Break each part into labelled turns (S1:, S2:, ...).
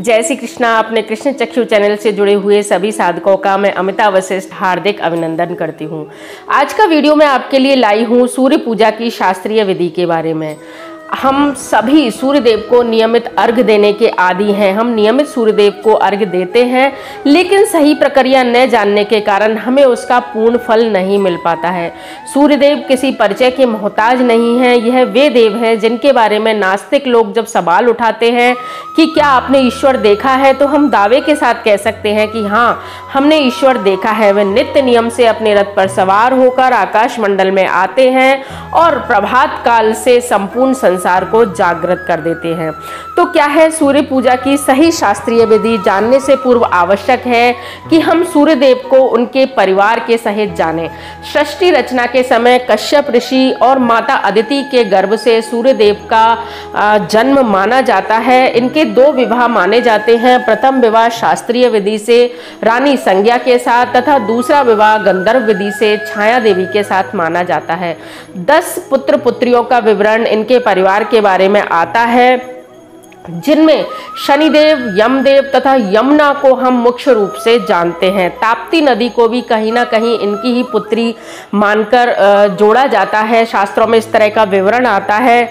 S1: जय श्री कृष्णा। अपने कृष्ण चक्षु चैनल से जुड़े हुए सभी साधकों का मैं अमिता वशिष्ठ हार्दिक अभिनंदन करती हूँ। आज का वीडियो मैं आपके लिए लाई हूँ सूर्य पूजा की शास्त्रीय विधि के बारे में। हम सभी सूर्य देव को नियमित अर्घ देने के आदी हैं। हम नियमित सूर्य देव को अर्घ देते हैं, लेकिन सही प्रक्रिया न जानने के कारण हमें उसका पूर्ण फल नहीं मिल पाता है। सूर्य देव किसी परिचय के मोहताज नहीं हैं। यह वे देव हैं जिनके बारे में नास्तिक लोग जब सवाल उठाते हैं कि क्या आपने ईश्वर देखा है, तो हम दावे के साथ कह सकते हैं कि हाँ, हमने ईश्वर देखा है। वे नित्य नियम से अपने रथ पर सवार होकर आकाश मंडल में आते हैं और प्रभात काल से संपूर्ण संसार को जागृत कर देते हैं। तो क्या है सूर्य पूजा की सही शास्त्रीय विधि? जानने से पूर्व आवश्यक है कि हम सूर्य देव को उनके परिवार के सहित जानें। सृष्टि रचना के समय कश्यप ऋषि और माता अदिति के गर्भ से सूर्य देव का जन्म माना जाता है। इनके दो विवाह माने जाते हैं। प्रथम विवाह शास्त्रीय विधि से रानी संज्ञा के साथ तथा दूसरा विवाह गंधर्व विधि से छाया देवी के साथ माना जाता है। 10 पुत्र पुत्रियों का विवरण इनके परिवार के बारे में आता है, जिनमें शनिदेव, यमदेव तथा यमुना को हम मुख्य रूप से जानते हैं। ताप्ती नदी को भी कहीं ना कहीं इनकी ही पुत्री मानकर जोड़ा जाता है। शास्त्रों में इस तरह का विवरण आता है।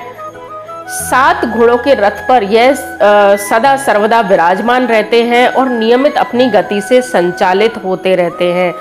S1: 7 घोड़ों के रथ पर यह सदा सर्वदा विराजमान रहते हैं और नियमित अपनी गति से संचालित होते रहते हैं।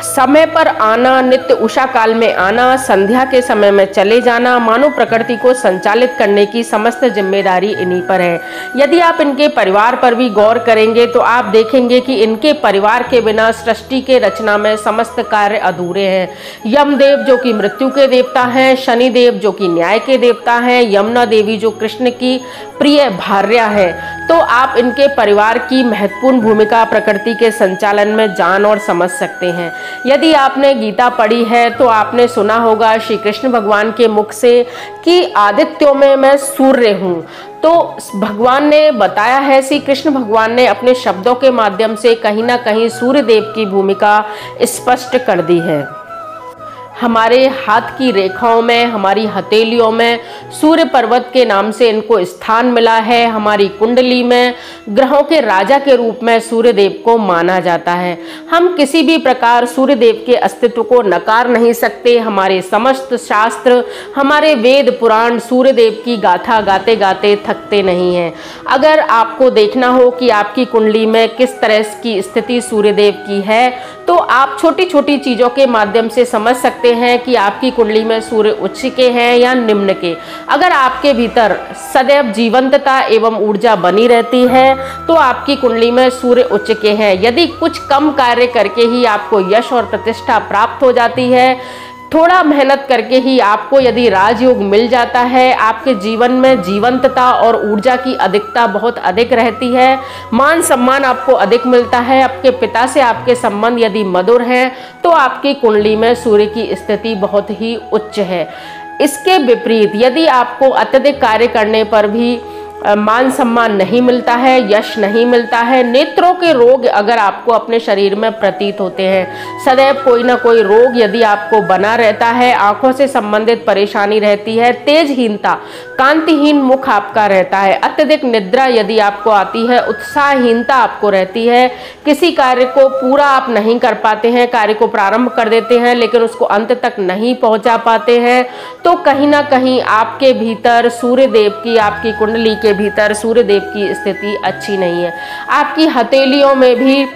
S1: समय पर आना, नित्य उषा काल में आना, संध्या के समय में चले जाना, मानव प्रकृति को संचालित करने की समस्त जिम्मेदारी इन्हीं पर है। यदि आप इनके परिवार पर भी गौर करेंगे तो आप देखेंगे कि इनके परिवार के बिना सृष्टि के रचना में समस्त कार्य अधूरे हैं। यमदेव जो कि मृत्यु के देवता हैं, शनिदेव जो कि न्याय के देवता हैं, यमुना देवी जो कृष्ण की प्रिय भार्या है। तो आप इनके परिवार की महत्वपूर्ण भूमिका प्रकृति के संचालन में जान और समझ सकते हैं। यदि आपने गीता पढ़ी है तो आपने सुना होगा श्री कृष्ण भगवान के मुख से कि आदित्यों में मैं सूर्य हूँ। तो भगवान ने बताया है, श्री कृष्ण भगवान ने अपने शब्दों के माध्यम से कहीं ना कहीं सूर्य देव की भूमिका स्पष्ट कर दी है। हमारे हाथ की रेखाओं में, हमारी हथेलियों में सूर्य पर्वत के नाम से इनको स्थान मिला है। हमारी कुंडली में ग्रहों के राजा के रूप में सूर्य देव को माना जाता है। हम किसी भी प्रकार सूर्य देव के अस्तित्व को नकार नहीं सकते। हमारे समस्त शास्त्र, हमारे वेद पुराण सूर्य देव की गाथा गाते गाते थकते नहीं हैं। अगर आपको देखना हो कि आपकी कुंडली में किस तरह की स्थिति सूर्य देव की है, तो आप छोटी छोटी चीजों के माध्यम से समझ सकते हैं कि आपकी कुंडली में सूर्य उच्च के हैं या निम्न के। अगर आपके भीतर सदैव जीवंतता एवं ऊर्जा बनी रहती है तो आपकी कुंडली में सूर्य उच्च के हैं। यदि कुछ कम कार्य करके ही आपको यश और प्रतिष्ठा प्राप्त हो जाती है, थोड़ा मेहनत करके ही आपको यदि राजयोग मिल जाता है, आपके जीवन में जीवंतता और ऊर्जा की अधिकता बहुत अधिक रहती है, मान सम्मान आपको अधिक मिलता है, आपके पिता से आपके संबंध यदि मधुर हैं, तो आपकी कुंडली में सूर्य की स्थिति बहुत ही उच्च है। इसके विपरीत यदि आपको अत्यधिक कार्य करने पर भी मान सम्मान नहीं मिलता है, यश नहीं मिलता है, नेत्रों के रोग अगर आपको अपने शरीर में प्रतीत होते हैं, सदैव कोई ना कोई रोग यदि आपको बना रहता है, आंखों से संबंधित परेशानी रहती है, तेजहीनता, कांतिहीन मुख आपका रहता है, अत्यधिक निद्रा यदि आपको आती है, उत्साहहीनता आपको रहती है, किसी कार्य को पूरा आप नहीं कर पाते हैं, कार्य को प्रारंभ कर देते हैं लेकिन उसको अंत तक नहीं पहुंचा पाते हैं, तो कहीं ना कहीं आपके भीतर सूर्य देव की, आपकी कुंडली के भीतर सूर्य देव की स्थिति अच्छी नहीं है। आपकी हथेलियों में भी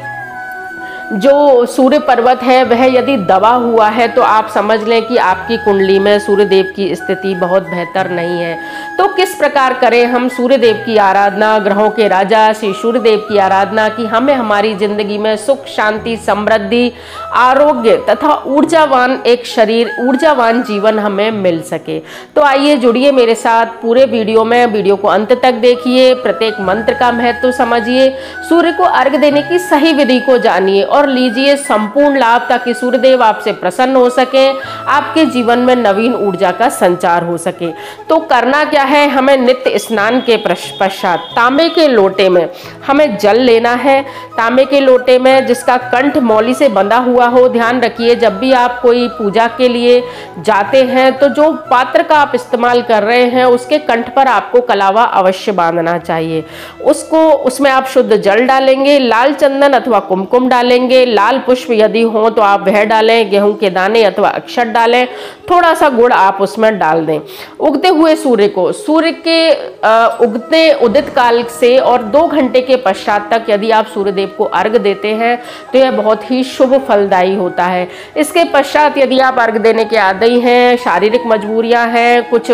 S1: जो सूर्य पर्वत है वह यदि दबा हुआ है तो आप समझ लें कि आपकी कुंडली में सूर्य देव की स्थिति बहुत बेहतर नहीं है। तो किस प्रकार करें हम सूर्य देव की आराधना, ग्रहों के राजा श्री सूर्य देव की आराधना, कि हमें हमारी जिंदगी में सुख, शांति, समृद्धि, आरोग्य तथा ऊर्जावान एक शरीर, ऊर्जावान जीवन हमें मिल सके। तो आइए जुड़िए मेरे साथ पूरे वीडियो में। वीडियो को अंत तक देखिए, प्रत्येक मंत्र का महत्व समझिए, सूर्य को अर्घ देने की सही विधि को जानिए और लीजिए संपूर्ण लाभ, ताकि सूर्यदेव आपसे प्रसन्न हो सके, आपके जीवन में नवीन ऊर्जा का संचार हो सके। तो करना क्या है, हमें नित्य स्नान के पश्चात तांबे के लोटे में हमें जल लेना है। तांबे के लोटे में जिसका कंठ मौली से बंधा हुआ हो, ध्यान रखिए जब भी आप कोई पूजा के लिए जाते हैं तो जो पात्र का आप इस्तेमाल कर रहे हैं उसके कंठ पर आपको कलावा अवश्य बांधना चाहिए। उसमें आप शुद्ध जल डालेंगे, लाल चंदन अथवा कुमकुम डालेंगे, लाल पुष्प यदि हो तो आप वह डालें, गेहूं के दाने अथवा अक्षत डालें, थोड़ा सा गुड़ आप उसमें डाल दें। उगते हुए सूर्य के उदित काल से और 2 घंटे के पश्चात तक यदि आप सूर्यदेव को अर्घ देते हैं तो यह बहुत ही शुभ फलदायी होता है। इसके पश्चात यदि आप अर्घ देने के आदी हैं, शारीरिक मजबूरियां हैं, कुछ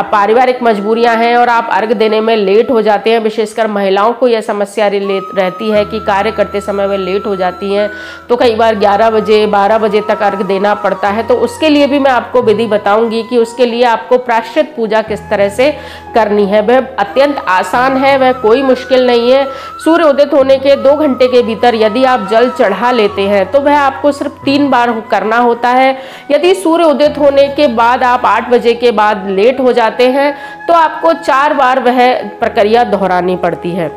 S1: पारिवारिक मजबूरियां हैं और आप अर्घ देने में लेट हो जाते हैं, विशेषकर महिलाओं को यह समस्या रहती है कि कार्य करते समय वे लेट हो जाती हैं, तो कई बार 11 बजे 12 बजे तक अर्घ देना पड़ता है। तो उसके लिए भी मैं आपको विधि बताऊंगी कि उसके लिए आपको प्रायश्चित पूजा किस तरह से करनी है। वह अत्यंत आसान है, वह कोई मुश्किल नहीं है। सूर्य उदित होने के 2 घंटे के भीतर यदि आप जल चढ़ा लेते हैं तो वह आपको सिर्फ 3 बार करना होता है। यदि सूर्य उदित होने के बाद आप 8 बजे के बाद लेट हो जाते हैं तो आपको 4 बार वह प्रक्रिया दोहरानी पड़ती है।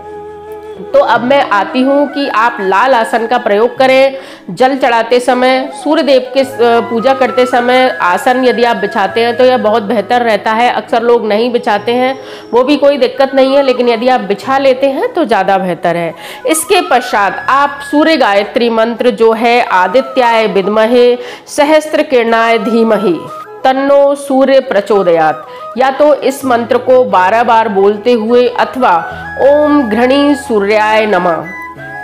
S1: तो अब मैं आती हूँ कि आप लाल आसन का प्रयोग करें। जल चढ़ाते समय, सूर्यदेव के पूजा करते समय आसन यदि आप बिछाते हैं तो यह बहुत बेहतर रहता है। अक्सर लोग नहीं बिछाते हैं, वो भी कोई दिक्कत नहीं है, लेकिन यदि आप बिछा लेते हैं तो ज़्यादा बेहतर है। इसके पश्चात आप सूर्य गायत्री मंत्र जो है आदित्याय विद्महे सहस्त्र किरणाय धीमहि तन्नो सूर्य प्रचोदयात, या तो इस मंत्र को 12 बार बोलते हुए अथवा ओम घृणी सूर्याय नमः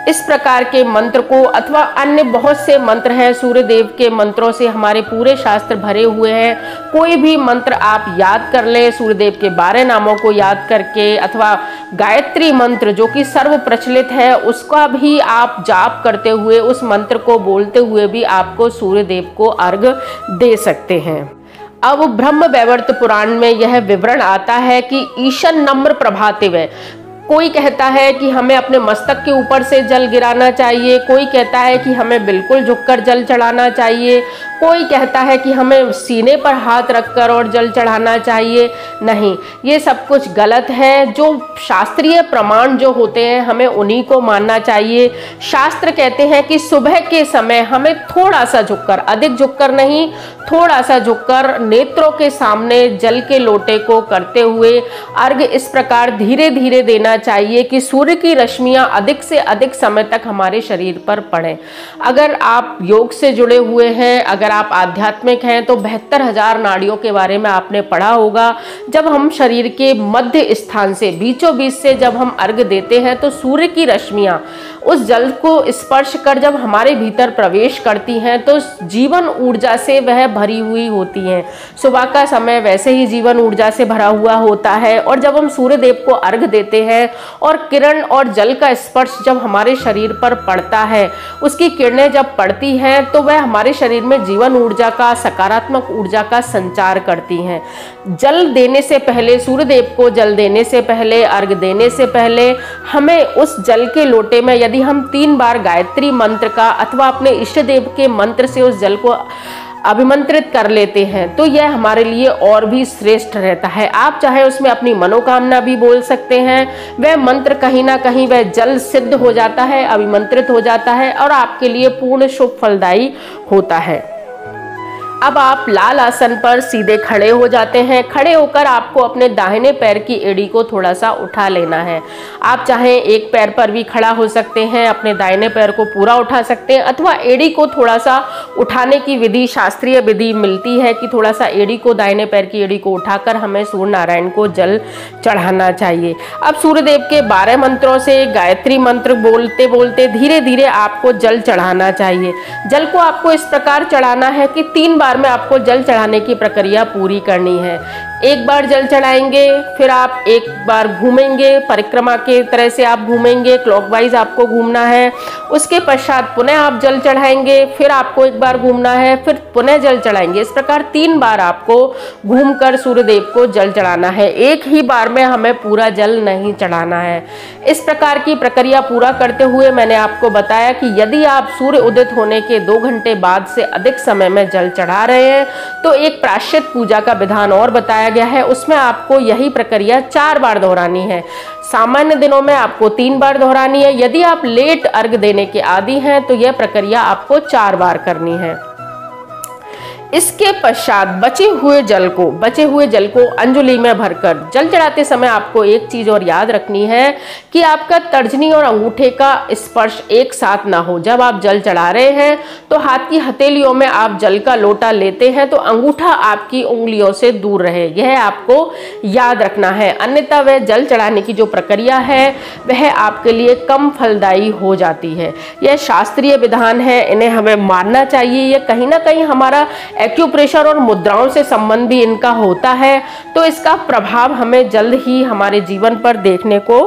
S1: इस प्रकार के मंत्र को, अथवा अन्य बहुत से मंत्र हैं, सूर्यदेव के मंत्रों से हमारे पूरे शास्त्र भरे हुए हैं। कोई भी मंत्र आप याद कर लें, सूर्यदेव के 12 नामों को याद करके, अथवा गायत्री मंत्र जो कि सर्व प्रचलित है उसका भी आप जाप करते हुए, उस मंत्र को बोलते हुए भी आपको सूर्यदेव को अर्घ दे सकते हैं। अब ब्रह्म वैवर्त पुराण में यह विवरण आता है कि ईशन नम्र प्रभातिव है। कोई कहता है कि हमें अपने मस्तक के ऊपर से जल गिराना चाहिए, कोई कहता है कि हमें बिल्कुल झुककर जल चढ़ाना चाहिए, कोई कहता है कि हमें सीने पर हाथ रखकर और जल चढ़ाना चाहिए। नहीं, ये सब कुछ गलत है। जो शास्त्रीय प्रमाण जो होते हैं हमें उन्हीं को मानना चाहिए। शास्त्र कहते हैं कि सुबह के समय हमें थोड़ा सा झुककर, अधिक झुककर नहीं, थोड़ा सा झुककर नेत्रों के सामने जल के लोटे को करते हुए अर्घ इस प्रकार धीरे धीरे देना चाहिए कि सूर्य की रश्मियां अधिक से अधिक समय तक हमारे शरीर पर पड़े। अगर आप योग से जुड़े हुए हैं, अगर आप आध्यात्मिक हैं तो 72,000 नाड़ियों के बारे में आपने पढ़ा होगा। जब हम शरीर के मध्य स्थान से, बीचों बीच से जब हम अर्घ देते हैं तो सूर्य की रश्मियां उस जल को स्पर्श कर जब हमारे भीतर प्रवेश करती हैं तो जीवन ऊर्जा से वह भरी हुई होती हैं। सुबह का समय वैसे ही जीवन ऊर्जा से भरा हुआ होता है, और जब हम सूर्य देव को अर्घ देते हैं और किरण और जल का स्पर्श जब हमारे शरीर पर पड़ता है, उसकी किरणें जब पड़ती हैं तो वह हमारे शरीर में जीवन ऊर्जा का, सकारात्मक ऊर्जा का संचार करती हैं। जल देने से पहले, सूर्य देव को जल देने से पहले, अर्घ देने से पहले हमें उस जल के लोटे में यदि हम 3 बार गायत्री मंत्र का अथवा अपने इष्ट देव के मंत्र से उस जल को अभिमंत्रित कर लेते हैं तो यह हमारे लिए और भी श्रेष्ठ रहता है। आप चाहे उसमें अपनी मनोकामना भी बोल सकते हैं, वह मंत्र कहीं ना कहीं वह जल सिद्ध हो जाता है, अभिमंत्रित हो जाता है और आपके लिए पूर्ण शुभ फलदायी होता है। अब आप लाल आसन पर सीधे खड़े हो जाते हैं। खड़े होकर आपको अपने दाहिने पैर की एड़ी को थोड़ा सा उठा लेना है। आप चाहें एक पैर पर भी खड़ा हो सकते हैं, अपने दाहिने पैर को पूरा उठा सकते हैं, अथवा एड़ी को थोड़ा सा उठाने की विधि, शास्त्रीय विधि मिलती है कि थोड़ा सा एड़ी को, दाहिने पैर की एड़ी को उठाकर हमें सूर्य नारायण को जल चढ़ाना चाहिए। अब सूर्यदेव के 12 मंत्रों से गायत्री मंत्र बोलते बोलते धीरे धीरे आपको जल चढ़ाना चाहिए। जल को आपको इस प्रकार चढ़ाना है कि 3 बार में आपको जल चढ़ाने की प्रक्रिया पूरी करनी है। एक बार जल चढ़ाएंगे, फिर आप एक बार घूमेंगे, परिक्रमा के तरह से आप घूमेंगे, क्लॉकवाइज आपको घूमना है। उसके पश्चात पुनः आप जल चढ़ाएंगे, फिर आपको एक बार घूमना है, फिर पुनः जल चढ़ाएंगे। इस प्रकार 3 बार आपको घूमकर सूर्यदेव को जल चढ़ाना है। एक ही बार में हमें पूरा जल नहीं चढ़ाना है। इस प्रकार की प्रक्रिया पूरा करते हुए मैंने आपको बताया कि यदि आप सूर्य उदित होने के 2 घंटे बाद से अधिक समय में जल चढ़ा रहे हैं तो एक प्रायश्चित पूजा का विधान और बताया गया है। उसमें आपको यही प्रक्रिया 4 बार दोहरानी है। सामान्य दिनों में आपको 3 बार दोहरानी है। यदि आप लेट अर्घ देने के आदी हैं तो यह प्रक्रिया आपको 4 बार करनी है। इसके पश्चात बचे हुए जल को अंजलि में भरकर जल चढ़ाते समय आपको एक चीज और याद रखनी है कि आपका तर्जनी और अंगूठे का स्पर्श एक साथ ना हो। जब आप जल चढ़ा रहे हैं तो हाथ की हथेलियों में आप जल का लोटा लेते हैं तो अंगूठा आपकी उंगलियों से दूर रहे, यह आपको याद रखना है। अन्यथा वह जल चढ़ाने की जो प्रक्रिया है वह आपके लिए कम फलदायी हो जाती है। यह शास्त्रीय विधान है, इन्हें हमें मानना चाहिए। यह कहीं ना कहीं हमारा एक्यूप्रेशर और मुद्राओं से संबंध भी इनका होता है, तो इसका प्रभाव हमें जल्द ही हमारे जीवन पर देखने को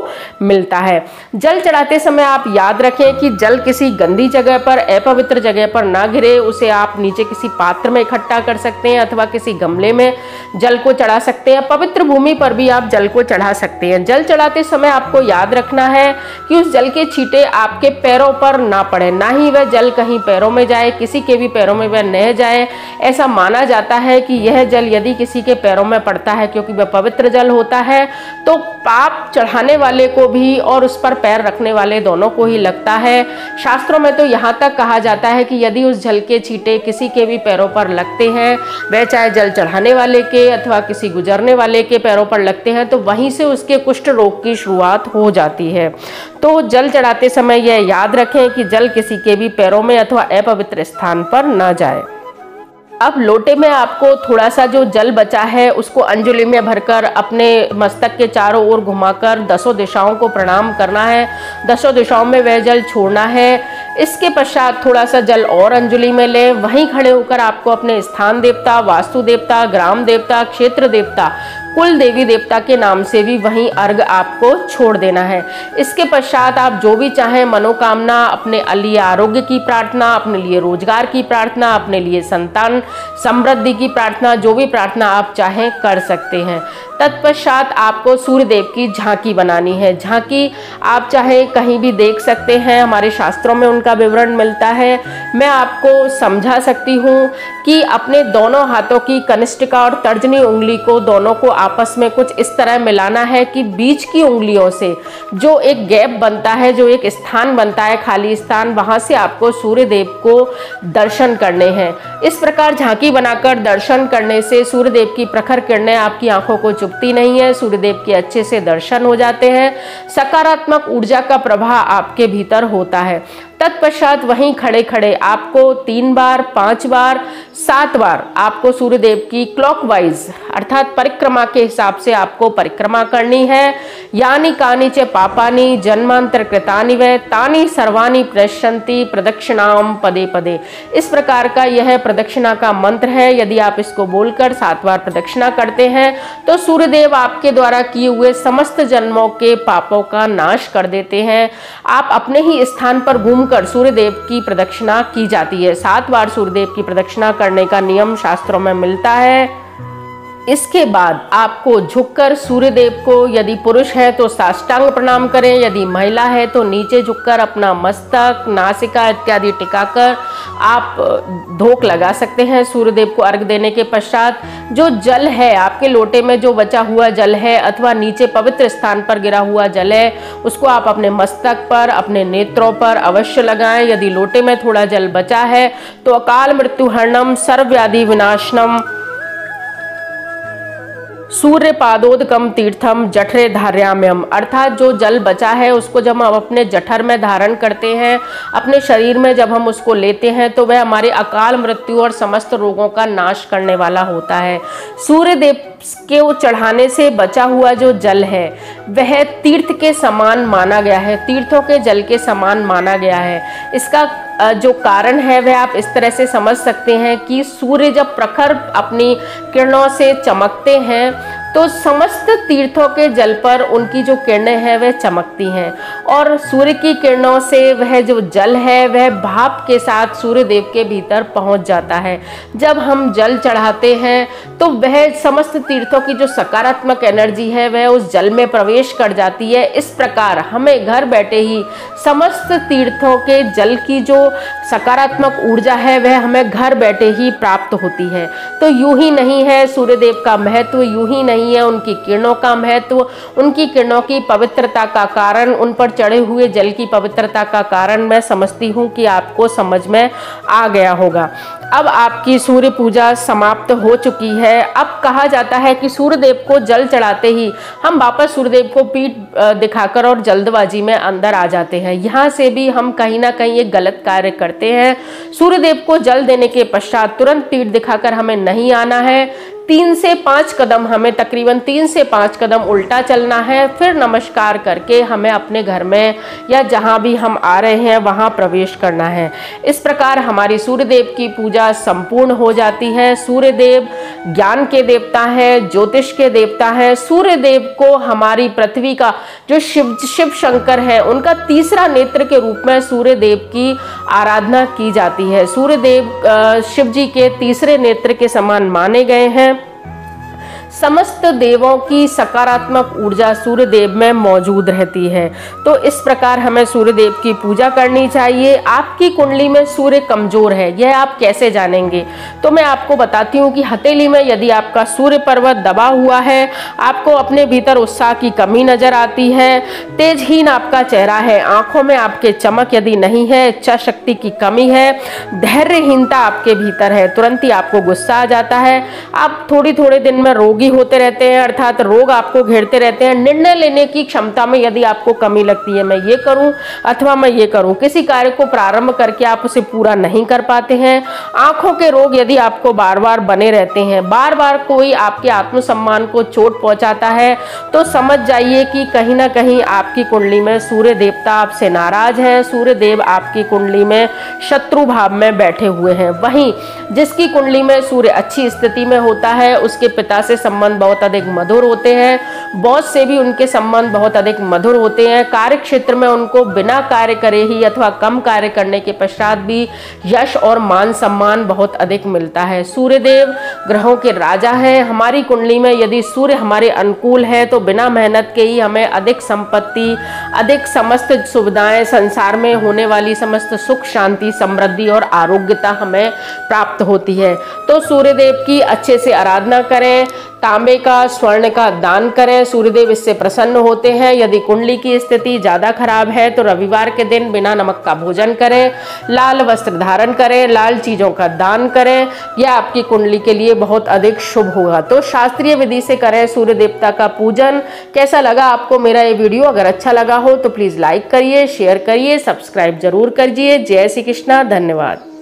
S1: मिलता है। जल चढ़ाते समय आप याद रखें कि जल किसी गंदी जगह पर, अपवित्र जगह पर ना गिरे। उसे आप नीचे किसी पात्र में इकट्ठा कर सकते हैं अथवा किसी गमले में जल को चढ़ा सकते हैं। पवित्र भूमि पर भी आप जल को चढ़ा सकते हैं। जल चढ़ाते समय आपको याद रखना है कि उस जल के छींटे आपके पैरों पर ना पड़े, ना ही वह जल कहीं पैरों में जाए, किसी के भी पैरों में वह न जाए। ऐसा माना जाता है कि यह जल यदि किसी के पैरों में पड़ता है, क्योंकि वह पवित्र जल होता है, तो पाप चढ़ाने वाले को भी और उस पर पैर रखने वाले दोनों को ही लगता है। शास्त्रों में तो यहाँ तक कहा जाता है कि यदि उस जल के छींटे किसी के भी पैरों पर लगते हैं, वह चाहे जल चढ़ाने वाले के अथवा किसी गुजरने वाले के पैरों पर लगते हैं, तो वहीं से उसके कुष्ठ रोग की शुरुआत हो जाती है। तो जल चढ़ाते समय यह याद रखें कि जल किसी के भी पैरों में अथवा अपवित्र स्थान पर न जाए। अब लोटे में आपको थोड़ा सा जो जल बचा है उसको अंजलि में भरकर अपने मस्तक के चारों ओर घुमाकर 10 दिशाओं को प्रणाम करना है। 10 दिशाओं में वह जल छोड़ना है। इसके पश्चात थोड़ा सा जल और अंजलि में ले, वहीं खड़े होकर आपको अपने स्थान देवता, वास्तु देवता, ग्राम देवता, क्षेत्र देवता, कुल देवी देवता के नाम से भी वहीं अर्घ आपको छोड़ देना है। इसके पश्चात आप जो भी चाहें मनोकामना, अपने लिए आरोग्य की प्रार्थना, अपने लिए रोजगार की प्रार्थना, अपने लिए संतान समृद्धि की प्रार्थना, जो भी प्रार्थना आप चाहें कर सकते हैं। तत्पश्चात आपको सूर्यदेव की झांकी बनानी है। झांकी आप चाहें कहीं भी देख सकते हैं, हमारे शास्त्रों में उनका विवरण मिलता है। मैं आपको समझा सकती हूँ कि अपने दोनों हाथों की कनिष्ठिका और तर्जनी उंगली को दोनों को आपस में कुछ इस तरह मिलाना है कि बीच की उंगलियों से जो एक गैप बनता है, जो एक स्थान बनता है, खाली स्थान, वहां से आपको सूर्यदेव को दर्शन करने हैं। इस प्रकार झांकी बनाकर दर्शन करने से सूर्यदेव की प्रखर किरणें आपकी आंखों को चुभती नहीं है, सूर्यदेव के अच्छे से दर्शन हो जाते हैं, सकारात्मक ऊर्जा का प्रवाह आपके भीतर होता है। तत्पश्चात वहीं खड़े खड़े आपको 3 बार, 5 बार, 7 बार आपको सूर्यदेव की क्लॉकवाइज अर्थात परिक्रमा के हिसाब से आपको परिक्रमा करनी है। यानी कानि च पापानि जन्मांतर कृतानि व तानि सर्वाणि प्रणश्यन्ति प्रदक्षिणाम पदे पदे। इस प्रकार का यह प्रदक्षिणा का मंत्र है। यदि आप इसको बोलकर 7 बार प्रदक्षिणा करते हैं तो सूर्यदेव आपके द्वारा किए हुए समस्त जन्मों के पापों का नाश कर देते हैं। आप अपने ही स्थान पर घूमकर सूर्यदेव की प्रदक्षिणा की जाती है। 7 बार सूर्यदेव की प्रदक्षिणा करने का नियम शास्त्रों में मिलता है। इसके बाद आपको झुककर सूर्यदेव को, यदि पुरुष है तो साष्टांग प्रणाम करें, यदि महिला है तो नीचे झुककर अपना मस्तक, नासिका इत्यादि टिकाकर आप धोक लगा सकते हैं। सूर्यदेव को अर्घ देने के पश्चात जो जल है आपके लोटे में, जो बचा हुआ जल है अथवा नीचे पवित्र स्थान पर गिरा हुआ जल है, उसको आप अपने मस्तक पर, अपने नेत्रों पर अवश्य लगाएं। यदि लोटे में थोड़ा जल बचा है तो अकाल मृत्यु हरणम सर्वव्याधि विनाशनम सूर्य पादोदकम तीर्थम जठरे धार्याम्यम, अर्थात जो जल बचा है उसको जब हम अपने जठर में धारण करते हैं, अपने शरीर में जब हम उसको लेते हैं, तो वह हमारे अकाल मृत्यु और समस्त रोगों का नाश करने वाला होता है। सूर्य देव के चढ़ाने से बचा हुआ जो जल है वह तीर्थ के समान माना गया है, तीर्थों के जल के समान माना गया है। इसका जो कारण है वह आप इस तरह से समझ सकते हैं कि सूर्य जब प्रखर अपनी किरणों से चमकते हैं तो समस्त तीर्थों के जल पर उनकी जो किरणें हैं वह चमकती हैं, और सूर्य की किरणों से वह जो जल है वह भाप के साथ सूर्य देव के भीतर पहुंच जाता है। जब हम जल चढ़ाते हैं तो वह समस्त तीर्थों की जो सकारात्मक एनर्जी है वह उस जल में प्रवेश कर जाती है। इस प्रकार हमें घर बैठे ही समस्त तीर्थों के जल की जो सकारात्मक ऊर्जा है वह हमें घर बैठे ही प्राप्त होती है। तो यूं ही नहीं है सूर्यदेव का महत्व, यूं ही नहीं है उनकी किरणों का महत्व, उनकी किरणों की पवित्रता का कारण, उन पर चढ़े हुए जल की पवित्रता का कारण मैं समझती हूँ कि आपको समझ में आ गया होगा। अब आपकी सूर्य पूजा समाप्त हो चुकी है। अब कहा जाता है कि सूर्यदेव को जल चढ़ाते ही हम वापस सूर्यदेव को पीठ दिखाकर और जल्दबाजी में अंदर आ जाते हैं। यहाँ से भी हम कहीं ना कहीं एक गलत कार्य करते हैं। सूर्यदेव को जल देने के पश्चात तुरंत पीठ दिखाकर हमें नहीं आना है। 3 से 5 कदम हमें तकरीबन 3 से 5 कदम उल्टा चलना है, फिर नमस्कार करके हमें अपने घर में या जहाँ भी हम आ रहे हैं वहाँ प्रवेश करना है। इस प्रकार हमारी सूर्यदेव की पूजा संपूर्ण हो जाती है। सूर्यदेव ज्ञान के देवता हैं, ज्योतिष के देवता हैं। सूर्यदेव को हमारी पृथ्वी का जो शिव शंकर है उनका तीसरा नेत्र के रूप में सूर्यदेव की आराधना की जाती है। सूर्यदेव शिव जी के तीसरे नेत्र के समान माने गए हैं। समस्त देवों की सकारात्मक ऊर्जा सूर्यदेव में मौजूद रहती है। तो इस प्रकार हमें सूर्यदेव की पूजा करनी चाहिए। आपकी कुंडली में सूर्य कमजोर है, यह आप कैसे जानेंगे? तो मैं आपको बताती हूँ कि हथेली में यदि आपका सूर्य पर्वत दबा हुआ है, आपको अपने भीतर उत्साह की कमी नजर आती है, तेजहीन आपका चेहरा है, आंखों में आपके चमक यदि नहीं है, इच्छा शक्ति की कमी है, धैर्यहीनता आपके भीतर है, तुरंत ही आपको गुस्सा आ जाता है, आप थोड़े दिन में रोगी होते रहते हैं, अर्थात रोग आपको घेरते रहते हैं, निर्णय लेने की क्षमता में यदि आपको कमी लगती है, मैं ये करूं अथवा मैं ये करूं, किसी कार्य को प्रारंभ करके आप उसे पूरा नहीं कर पाते हैं, आंखों के रोग यदि आपको बार बार बने रहते हैं, बार बार कोई आपके आत्मसम्मान को चोट पहुंचाता है, तो समझ जाइए कि कहीं ना कहीं आपकी कुंडली में सूर्य देवता आपसे नाराज है, सूर्य देव आपकी कुंडली में शत्रु भाव में बैठे हुए हैं। वहीं जिसकी कुंडली में सूर्य अच्छी स्थिति में होता है उसके पिता से संबंध बहुत अधिक मधुर होते हैं, बॉस से भी उनके संबंध बहुत अधिक मधुर होते हैं, कार्य क्षेत्र में उनको बिना कार्य करे ही अथवा कम कार्य करने के पश्चात भी यश और मान सम्मान बहुत अधिक मिलता है। सूर्यदेव ग्रहों के राजा है। हमारी कुंडली में यदि सूर्य हमारे अनुकूल है तो बिना मेहनत के ही हमें अधिक संपत्ति, अधिक समस्त सुविधाएं, संसार में होने वाली समस्त सुख, शांति, समृद्धि और आरोग्यता हमें प्राप्त होती है। तो सूर्यदेव की अच्छे से आराधना करें, तांबे का, स्वर्ण का दान करें, सूर्यदेव इससे प्रसन्न होते हैं। यदि कुंडली की स्थिति ज्यादा खराब है तो रविवार के दिन बिना नमक का भोजन करें, लाल वस्त्र धारण करें, लाल चीजों का दान करें, यह आपकी कुंडली के लिए बहुत अधिक शुभ होगा। तो शास्त्रीय विधि से करें सूर्य देवता का पूजन। कैसा लगा आपको मेरा ये वीडियो? अगर अच्छा लगा हो तो प्लीज लाइक करिए, शेयर करिए, सब्सक्राइब जरूर करिए। जय श्री कृष्णा, धन्यवाद।